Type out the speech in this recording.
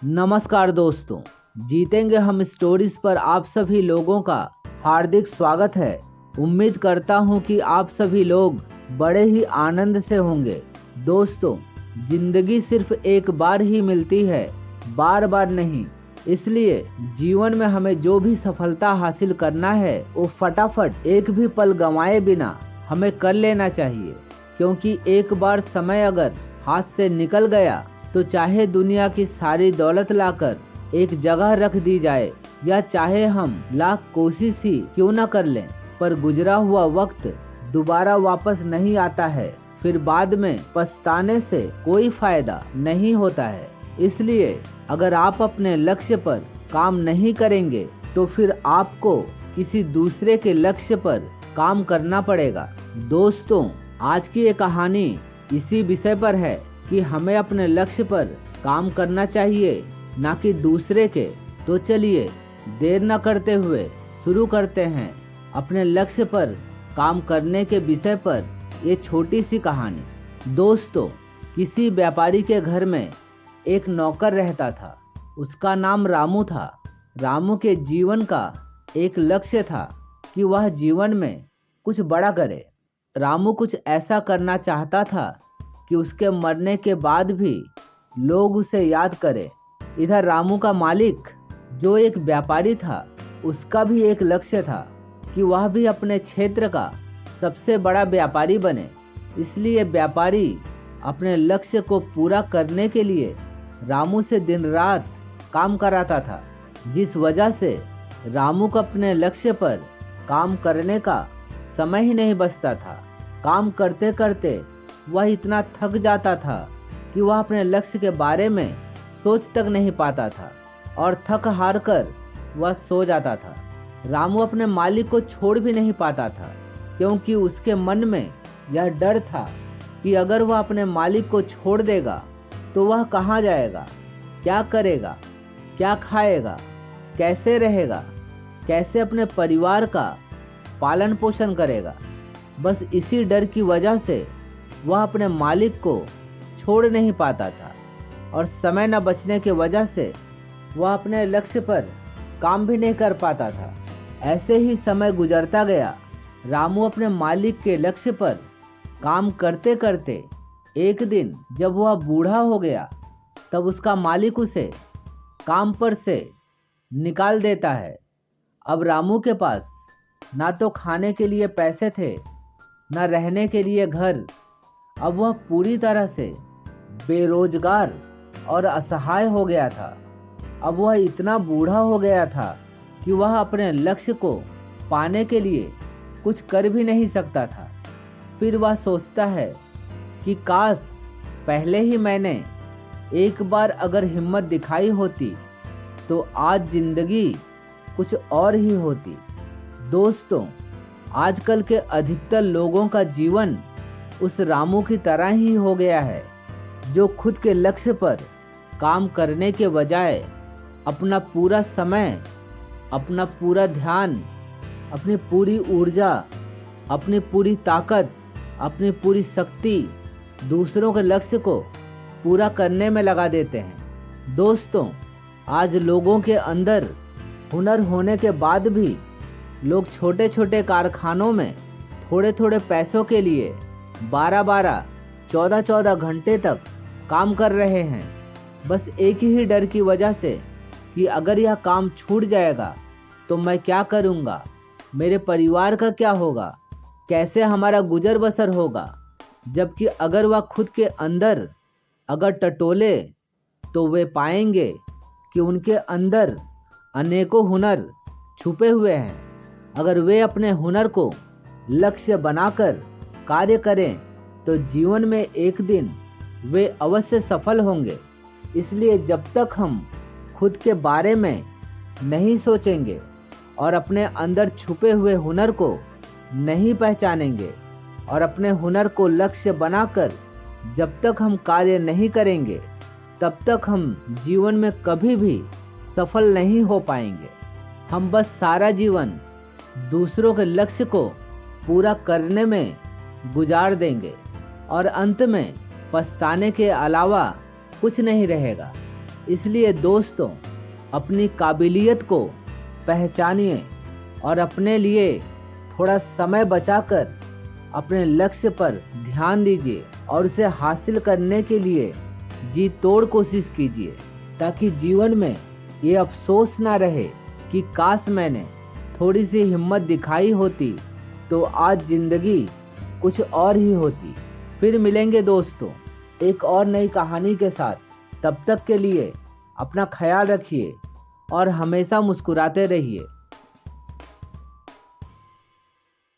नमस्कार दोस्तों, जीतेंगे हम स्टोरीज पर आप सभी लोगों का हार्दिक स्वागत है। उम्मीद करता हूं कि आप सभी लोग बड़े ही आनंद से होंगे। दोस्तों, जिंदगी सिर्फ एक बार ही मिलती है, बार बार नहीं। इसलिए जीवन में हमें जो भी सफलता हासिल करना है वो फटाफट एक भी पल गंवाए बिना हमें कर लेना चाहिए, क्योंकि एक बार समय अगर हाथ से निकल गया तो चाहे दुनिया की सारी दौलत लाकर एक जगह रख दी जाए या चाहे हम लाख कोशिश ही क्यों न कर लें, पर गुजरा हुआ वक्त दोबारा वापस नहीं आता है। फिर बाद में पछताने से कोई फायदा नहीं होता है। इसलिए अगर आप अपने लक्ष्य पर काम नहीं करेंगे तो फिर आपको किसी दूसरे के लक्ष्य पर काम करना पड़ेगा। दोस्तों, आज की ये कहानी इसी विषय पर है कि हमें अपने लक्ष्य पर काम करना चाहिए, ना कि दूसरे के। तो चलिए देर न करते हुए शुरू करते हैं अपने लक्ष्य पर काम करने के विषय पर ये छोटी सी कहानी। दोस्तों, किसी व्यापारी के घर में एक नौकर रहता था। उसका नाम रामू था। रामू के जीवन का एक लक्ष्य था कि वह जीवन में कुछ बड़ा करे। रामू कुछ ऐसा करना चाहता था कि उसके मरने के बाद भी लोग उसे याद करें। इधर रामू का मालिक, जो एक व्यापारी था, उसका भी एक लक्ष्य था कि वह भी अपने क्षेत्र का सबसे बड़ा व्यापारी बने। इसलिए व्यापारी अपने लक्ष्य को पूरा करने के लिए रामू से दिन रात काम कराता था, जिस वजह से रामू को अपने लक्ष्य पर काम करने का समय ही नहीं बचता था। काम करते करते वह इतना थक जाता था कि वह अपने लक्ष्य के बारे में सोच तक नहीं पाता था और थक हार कर वह सो जाता था। रामू अपने मालिक को छोड़ भी नहीं पाता था, क्योंकि उसके मन में यह डर था कि अगर वह अपने मालिक को छोड़ देगा तो वह कहाँ जाएगा, क्या करेगा, क्या खाएगा, कैसे रहेगा, कैसे अपने परिवार का पालन पोषण करेगा। बस इसी डर की वजह से वह अपने मालिक को छोड़ नहीं पाता था और समय न बचने की वजह से वह अपने लक्ष्य पर काम भी नहीं कर पाता था। ऐसे ही समय गुजरता गया। रामू अपने मालिक के लक्ष्य पर काम करते करते एक दिन जब वह बूढ़ा हो गया, तब उसका मालिक उसे काम पर से निकाल देता है। अब रामू के पास ना तो खाने के लिए पैसे थे, न रहने के लिए घर। अब वह पूरी तरह से बेरोजगार और असहाय हो गया था। अब वह इतना बूढ़ा हो गया था कि वह अपने लक्ष्य को पाने के लिए कुछ कर भी नहीं सकता था। फिर वह सोचता है कि काश पहले ही मैंने एक बार अगर हिम्मत दिखाई होती तो आज जिंदगी कुछ और ही होती। दोस्तों, आजकल के अधिकतर लोगों का जीवन उस रामू की तरह ही हो गया है, जो खुद के लक्ष्य पर काम करने के बजाय अपना पूरा समय, अपना पूरा ध्यान, अपनी पूरी ऊर्जा, अपनी पूरी ताकत, अपनी पूरी शक्ति दूसरों के लक्ष्य को पूरा करने में लगा देते हैं। दोस्तों, आज लोगों के अंदर हुनर होने के बाद भी लोग छोटे छोटे कारखानों में थोड़े थोड़े पैसों के लिए 12-12, 14-14 घंटे तक काम कर रहे हैं, बस एक ही डर की वजह से कि अगर यह काम छूट जाएगा तो मैं क्या करूँगा, मेरे परिवार का क्या होगा, कैसे हमारा गुजर बसर होगा। जबकि अगर वह खुद के अंदर अगर टटोले तो वे पाएंगे कि उनके अंदर अनेकों हुनर छुपे हुए हैं। अगर वे अपने हुनर को लक्ष्य बनाकर कार्य करें तो जीवन में एक दिन वे अवश्य सफल होंगे। इसलिए जब तक हम खुद के बारे में नहीं सोचेंगे और अपने अंदर छुपे हुए हुनर को नहीं पहचानेंगे और अपने हुनर को लक्ष्य बनाकर जब तक हम कार्य नहीं करेंगे, तब तक हम जीवन में कभी भी सफल नहीं हो पाएंगे। हम बस सारा जीवन दूसरों के लक्ष्य को पूरा करने में गुजार देंगे और अंत में पछताने के अलावा कुछ नहीं रहेगा। इसलिए दोस्तों, अपनी काबिलियत को पहचानिए और अपने लिए थोड़ा समय बचाकर अपने लक्ष्य पर ध्यान दीजिए और उसे हासिल करने के लिए जी तोड़ कोशिश कीजिए, ताकि जीवन में ये अफसोस ना रहे कि काश मैंने थोड़ी सी हिम्मत दिखाई होती तो आज जिंदगी कुछ और ही होती। फिर मिलेंगे दोस्तों एक और नई कहानी के साथ। तब तक के लिए अपना ख्याल रखिए और हमेशा मुस्कुराते रहिए।